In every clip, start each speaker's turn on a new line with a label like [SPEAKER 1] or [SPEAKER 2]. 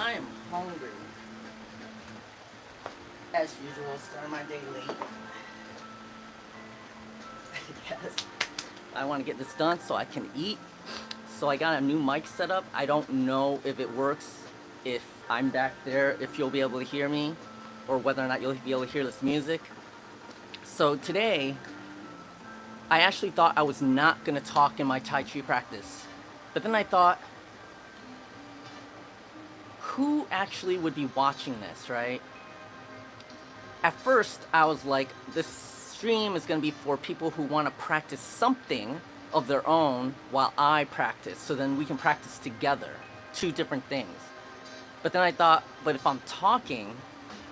[SPEAKER 1] I'm hungry. As usual, starting my day late. Yes. I want to get this done so I can eat. So I got a new mic set up. I don't know if it works, if I'm back there, if you'll be able to hear me, or whether or not you'll be able to hear this music. So today, I actually thought I was not going to talk in my Tai Chi practice. But then I thought, who actually would be watching this, right? At first, I was like, this stream is going to be for people who want to practice something of their own while I practice, so then we can practice together. Two different things. But then I thought, but if I'm talking,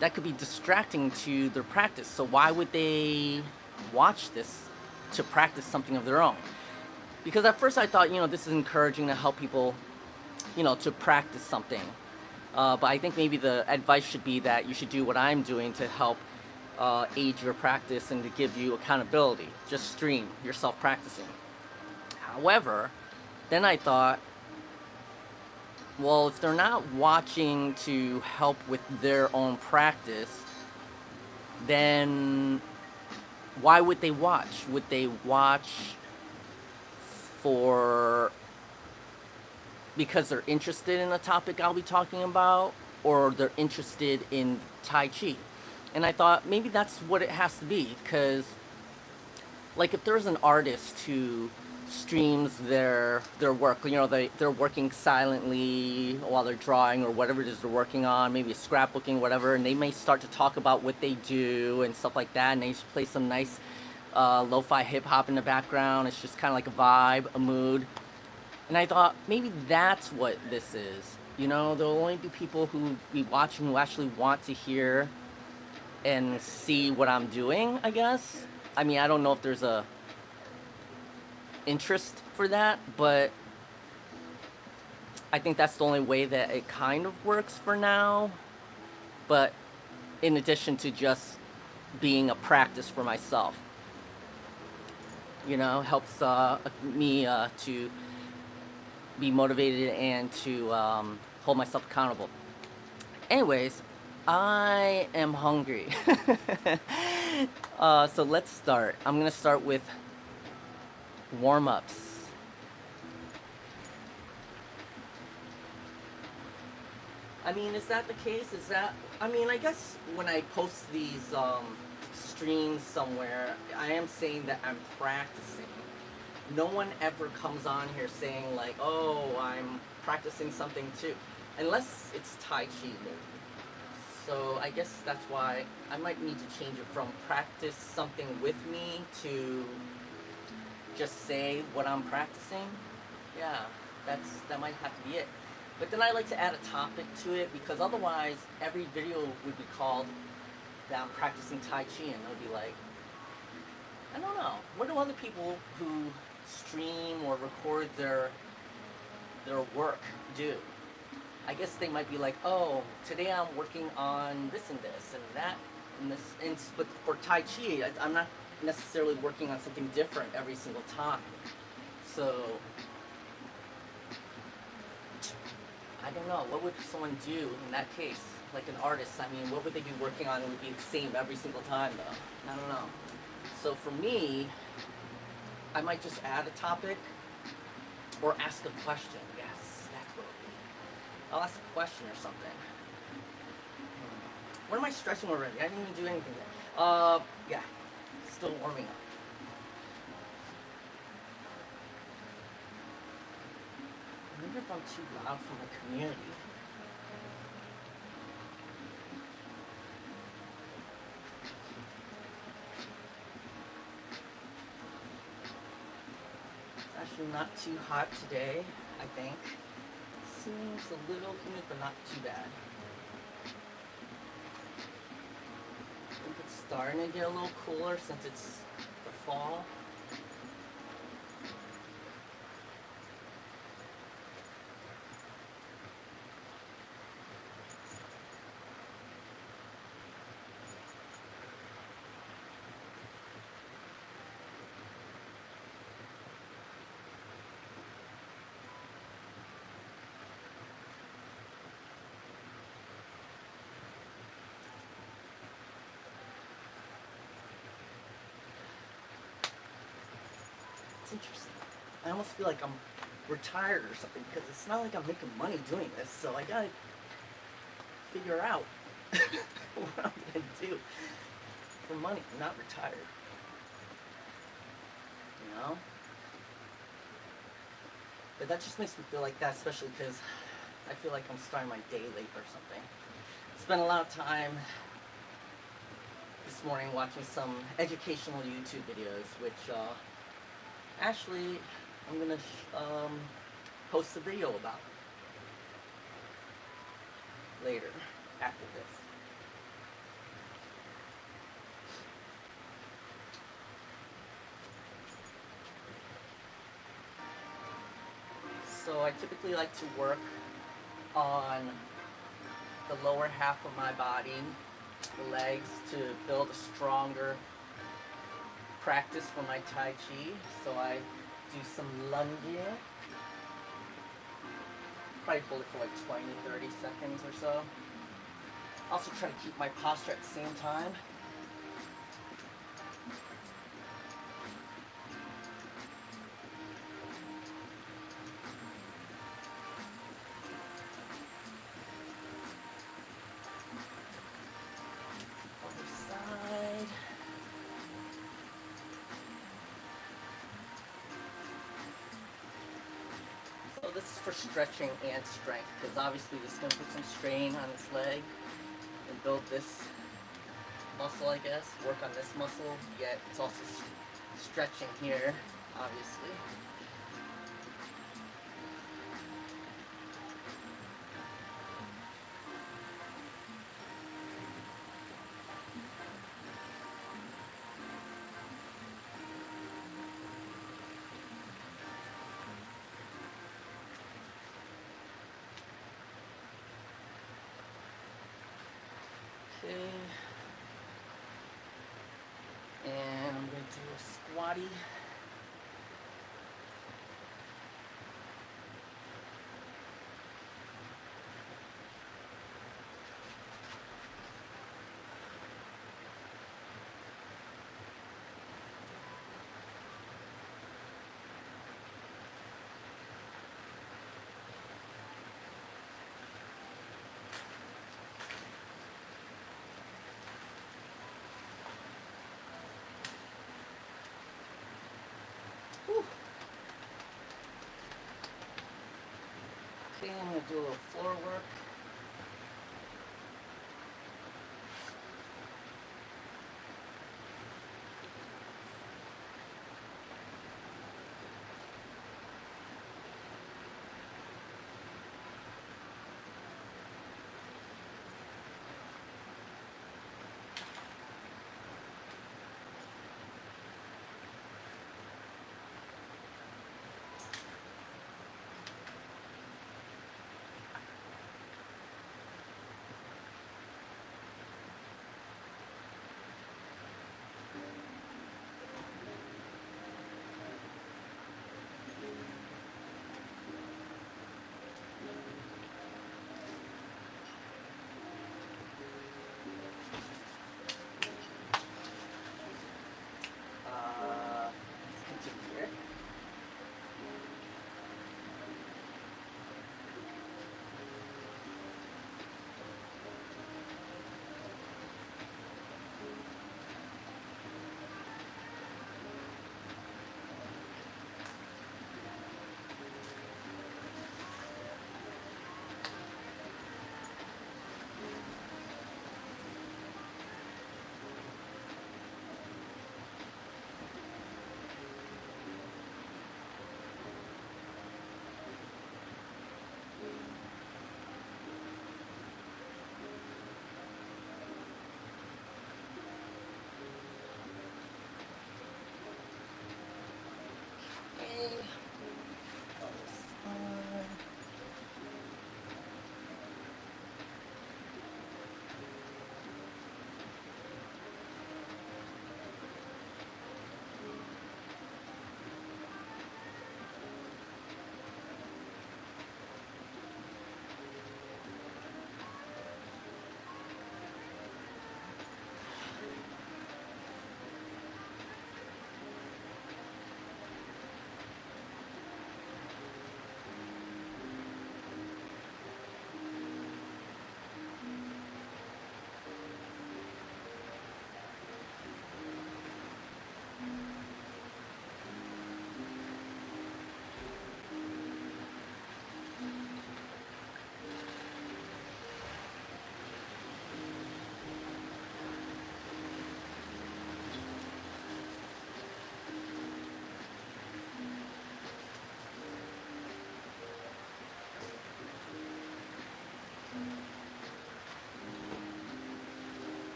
[SPEAKER 1] that could be distracting to their practice. So why would they watch this to practice something of their own? Because at first I thought, this is encouraging to help people, to practice something. But I think maybe the advice should be that you should do what I'm doing to help aid your practice and to give you accountability. Just stream yourself practicing. However, then I thought, well, if they're not watching to help with their own practice, then why would they watch? Would they watch for because they're interested in the topic I'll be talking about, or they're interested in Tai Chi? And I thought maybe that's what it has to be, because like if there's an artist who streams their work, they're working silently while they're drawing or whatever it is they're working on, maybe scrapbooking, whatever, and they may start to talk about what they do and stuff like that, and they play some nice lo-fi hip-hop in the background. It's just kind of like a vibe, a mood. And I thought maybe that's what this is. There'll only be people who be watching who actually want to hear and see what I'm doing, I guess. I mean, I don't know if there's a interest for that, but I think that's the only way that it kind of works for now. But in addition to just being a practice for myself, helps me to be motivated and to hold myself accountable. Anyways, I am hungry. So let's start. I'm gonna start with warm-ups. I mean, is that the case? I guess when I post these streams somewhere, I am saying that I'm practicing. No one ever comes on here saying like, oh, I'm practicing something too. Unless it's Tai Chi, maybe. So I guess that's why I might need to change it from practice something with me to just say what I'm practicing. Yeah, that might have to be it. But then I like to add a topic to it, because otherwise every video would be called that I'm practicing Tai Chi, and they'll be like, I don't know, what do other people who stream or record their work do? I guess they might be like, oh, today I'm working on this and this and that and this. But for Tai Chi, I'm not necessarily working on something different every single time. So I don't know. What would someone do in that case? Like an artist, I mean, what would they be working on? It would be the same every single time, though. I don't know. So for me, I might just add a topic or ask a question. Yes, that's what it would be. I'll ask a question or something. What am I stretching already? I didn't even do anything yet. Yeah, still warming up. I wonder if I'm too loud for my community. It's actually not too hot today, I think. Seems a little humid, but not too bad. I think it's starting to get a little cooler since it's the fall. it's interesting. I almost feel like I'm retired or something because it's not like I'm making money doing this. So I gotta figure out what I'm gonna do for money. I'm not retired. You know? But that just makes me feel like that, especially because I feel like I'm starting my day late or something. Spent a lot of time this morning watching some educational YouTube videos, which actually I'm gonna post a video about later after this. So I typically like to work on the lower half of my body, the legs, to build a stronger practice for my Tai Chi. So I do some lunging. Probably hold it for like 20, 30 seconds or so. Also try to keep my posture at the same time. Other side. So this is for stretching and strength, because obviously this is going to put some strain on this leg and build this muscle, I guess. Work on this muscle, yet it's also stretching here, obviously. Okay. And I'm going to do a squatty. Whew. Okay, I'm going to do a little floor work.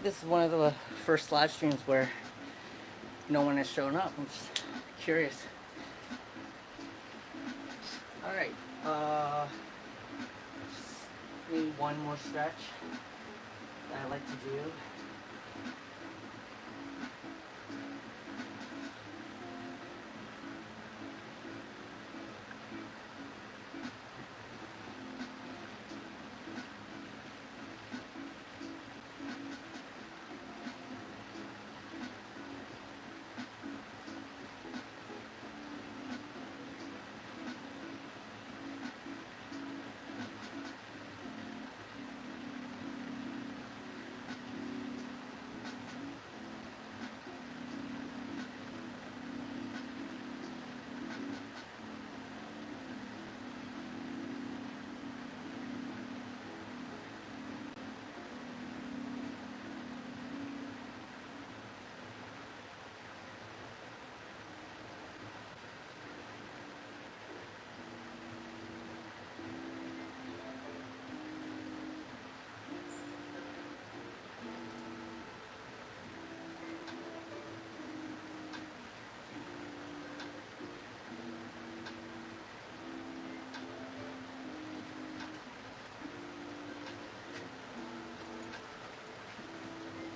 [SPEAKER 1] this is one of the first live streams where no one has shown up. I'm just curious. Alright, maybe one more stretch that I like to do.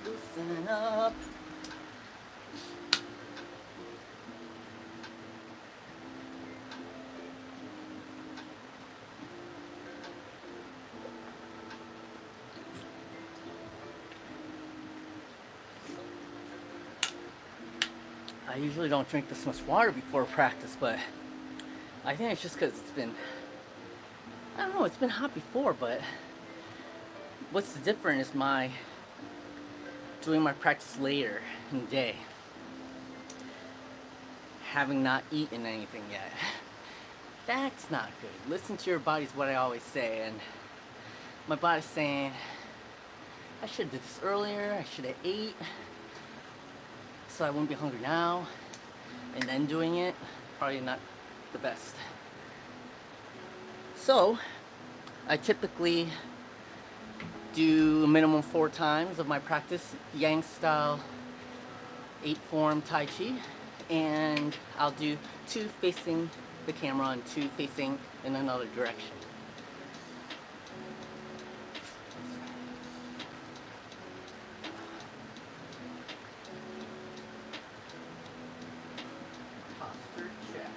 [SPEAKER 1] Loosen up. I usually don't drink this much water before practice, but I think it's just because it's been, I don't know, it's been hot before, but what's different is doing my practice later in the day, having not eaten anything yet. That's not good. Listen to your body is what I always say, and my body's saying, I should have did this earlier, I should have ate, so I wouldn't be hungry now, and then doing it, probably not the best. So, I typically do a minimum 4 times of my practice, Yang style 8 form Tai Chi, and I'll do 2 facing the camera and 2 facing in another direction. Posture check.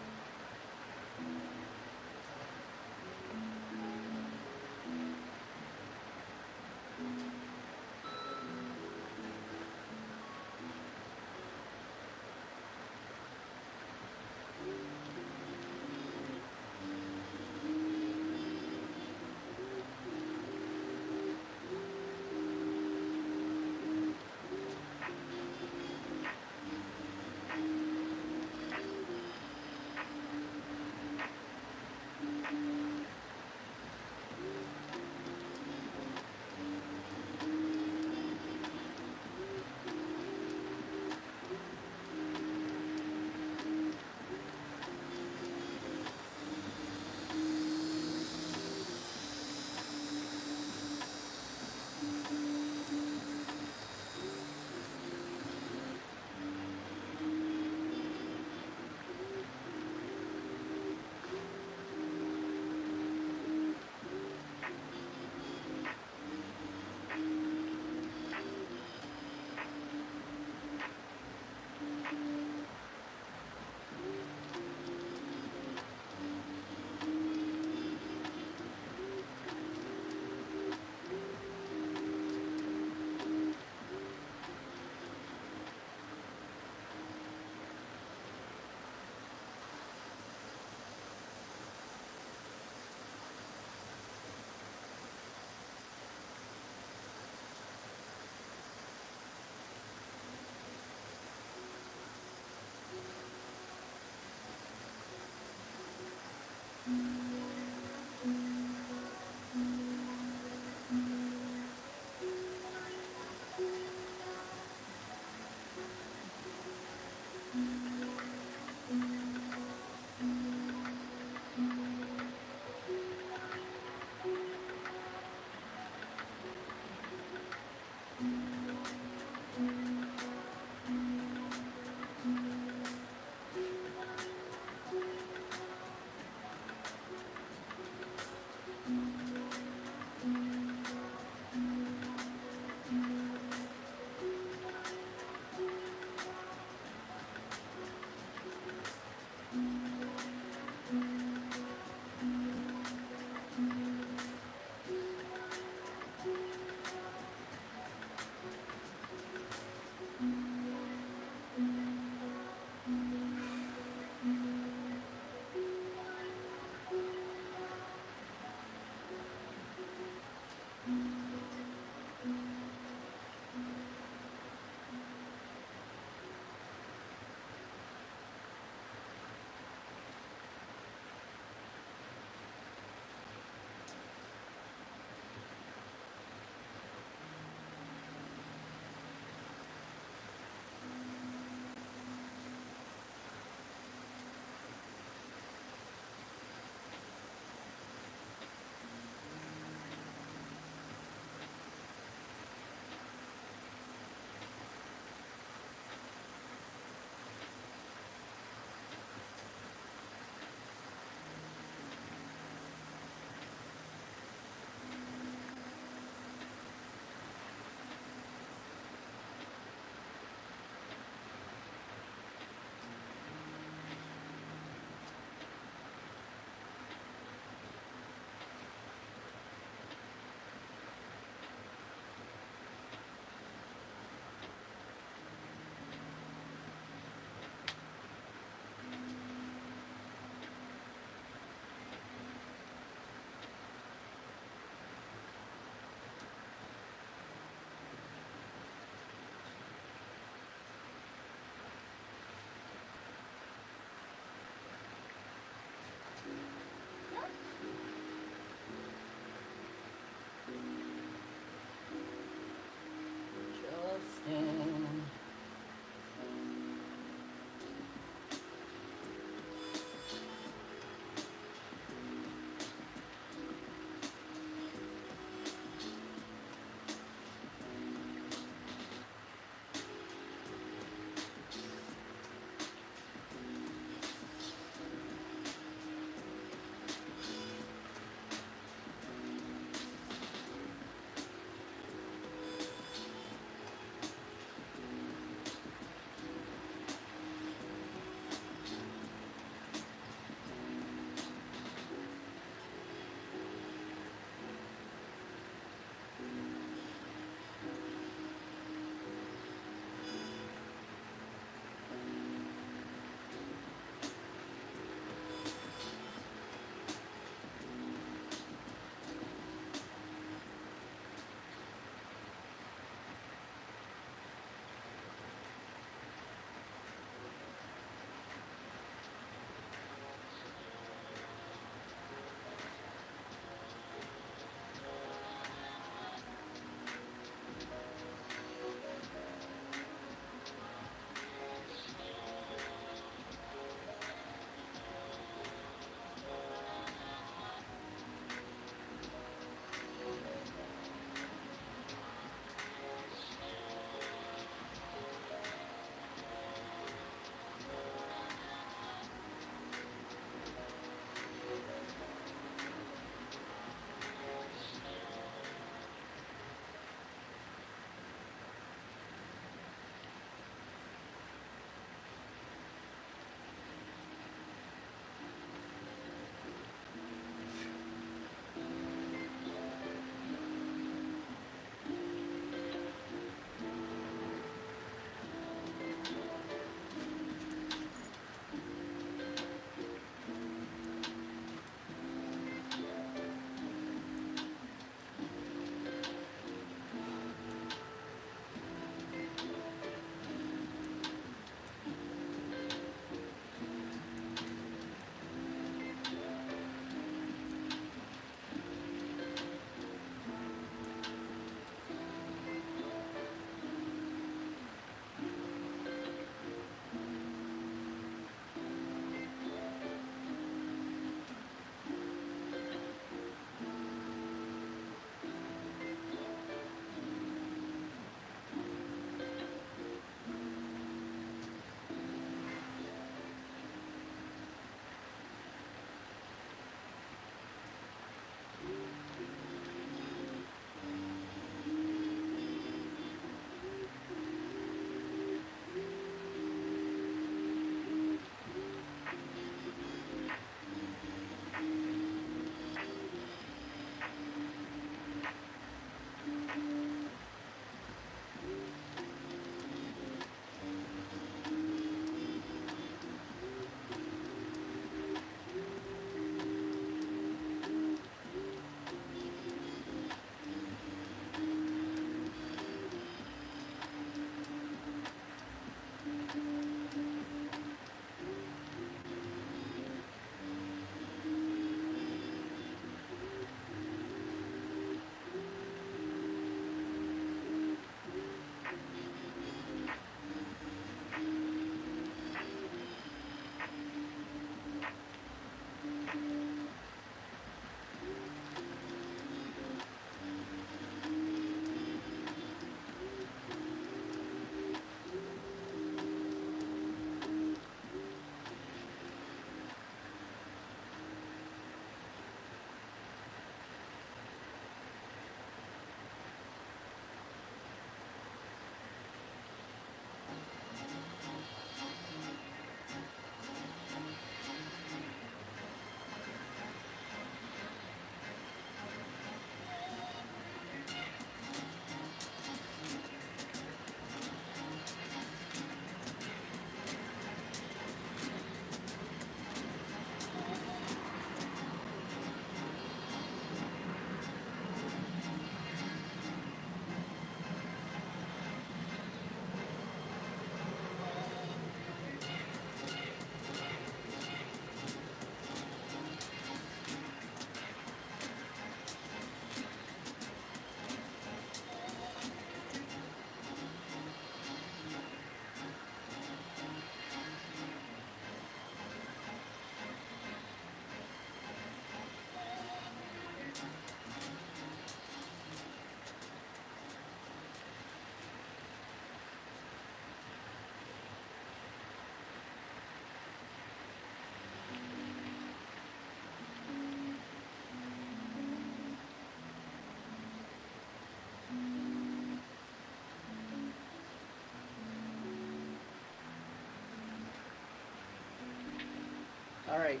[SPEAKER 1] All right.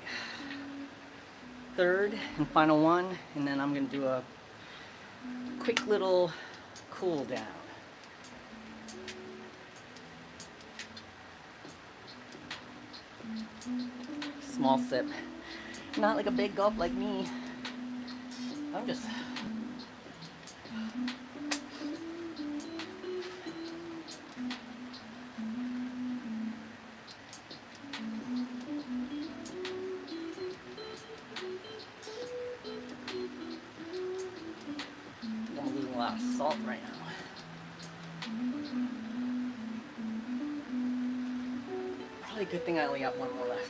[SPEAKER 1] Third and final one, and then I'm gonna do a quick little cool down. Small sip. Not like a big gulp like me. I'm just... I'm losing a lot of salt right now. Probably a good thing I only got one more left.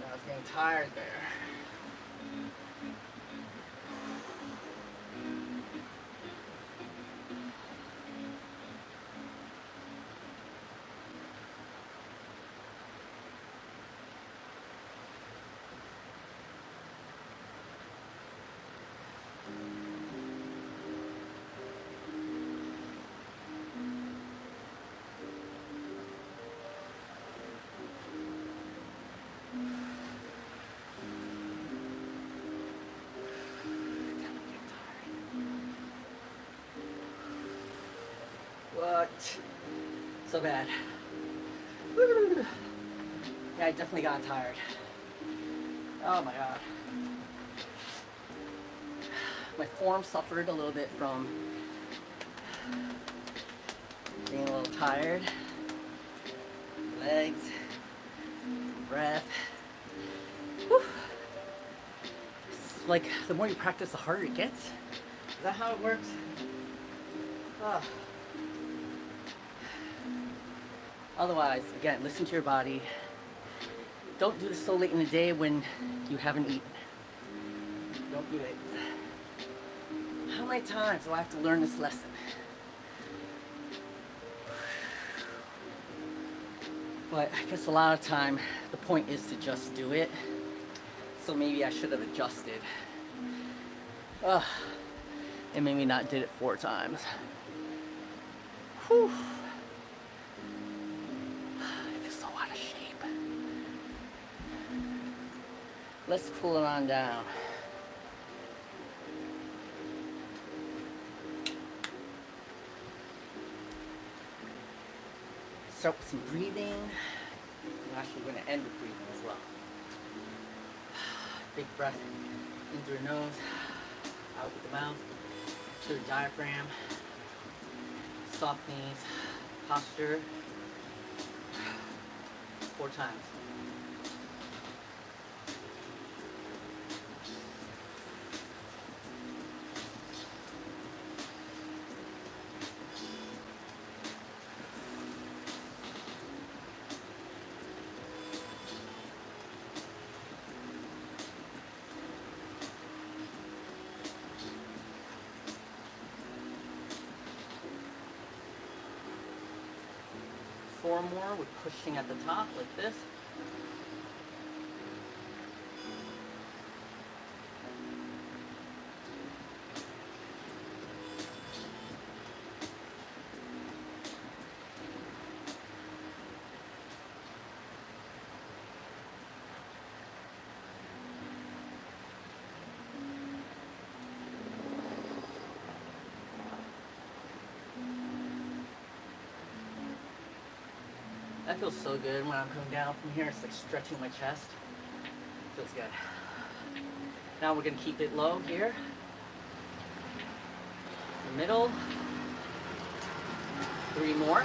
[SPEAKER 1] I was getting tired there. What? So bad. Yeah, I definitely got tired. Oh my god. My form suffered a little bit from being a little tired. Legs, breath. Whew. It's like the more you practice, the harder it gets. Is that how it works? Oh. Otherwise, again, listen to your body. Don't do this so late in the day when you haven't eaten. Don't do it. How many times do I have to learn this lesson? But I guess a lot of time the point is to just do it. So maybe I should have adjusted. Ugh. And maybe not did it 4 times. Whew. I feel so out of shape. Let's cool it on down. Start with some breathing. I'm actually going to end with breathing as well. Big breath in through your nose, out with the mouth, through the diaphragm. Soft knees, posture. 4 times. Four more with pushing at the top like this. That feels so good when I'm coming down from here. It's like stretching my chest. Feels good. Now we're gonna keep it low here. The middle. 3 more.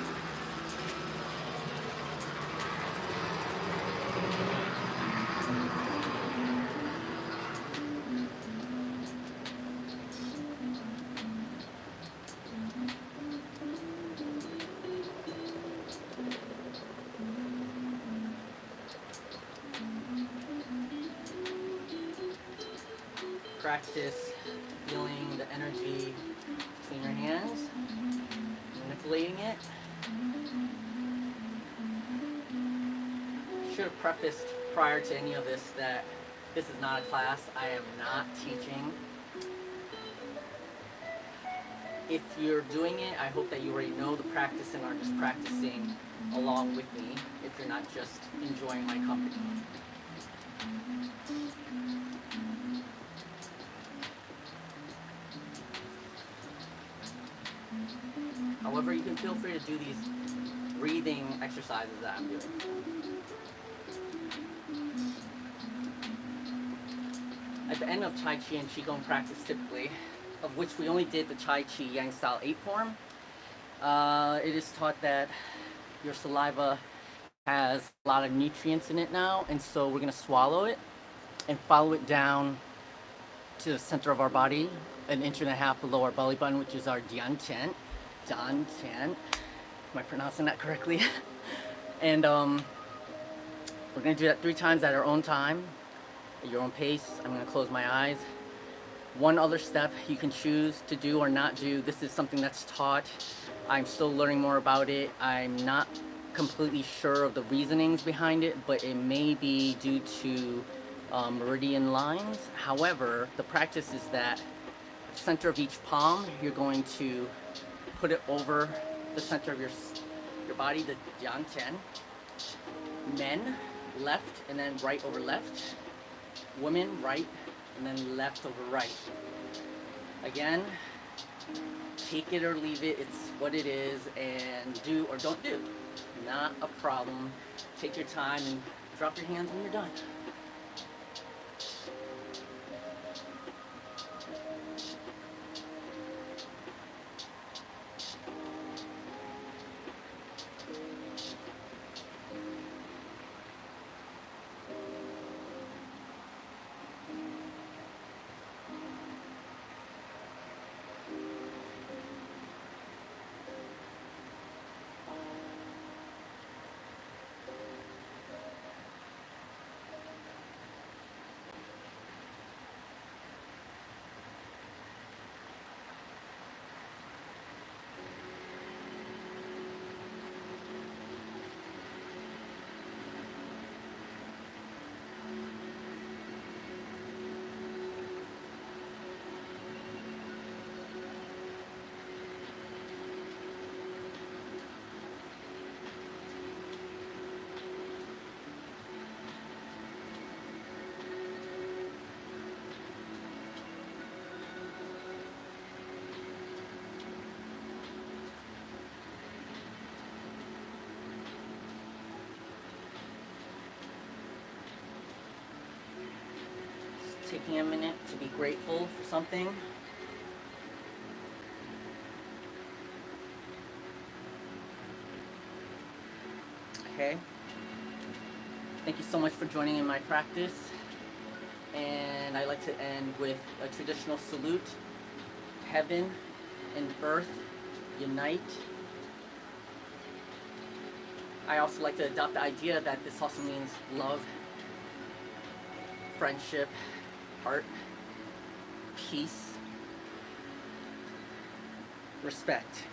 [SPEAKER 1] Practice feeling the energy between your hands, manipulating it. Should have prefaced prior to any of this that this is not a class. I am not teaching. If you're doing it, I hope that you already know the practice and are just practicing along with me if you're not just enjoying my company. However, you can feel free to do these breathing exercises that I'm doing. At the end of Tai Chi and Qigong practice typically, of which we only did the Tai Chi Yang style 8 form, it is taught that your saliva has a lot of nutrients in it now, and so we're going to swallow it and follow it down to the center of our body, 1.5 inches below our belly button, which is our Diantian. Am I pronouncing that correctly? And we're going to do that 3 times at our own time, at your own pace. I'm going to close my eyes. One other step you can choose to do or not do. This is something that's taught. I'm still learning more about it. I'm not completely sure of the reasonings behind it, but it may be due to meridian lines. However, the practice is that at the center of each palm, you're going to put it over the center of your body, the Jiangtian. Men, left and then right over left. Women, right and then left over right. Again, take it or leave it. It's what it is, and do or don't do. Not a problem. Take your time and drop your hands when you're done. taking a minute to be grateful for something. Okay. Thank you so much for joining in my practice. And I like to end with a traditional salute. Heaven and earth unite. I also like to adopt the idea that this also means love, friendship, heart, peace, respect.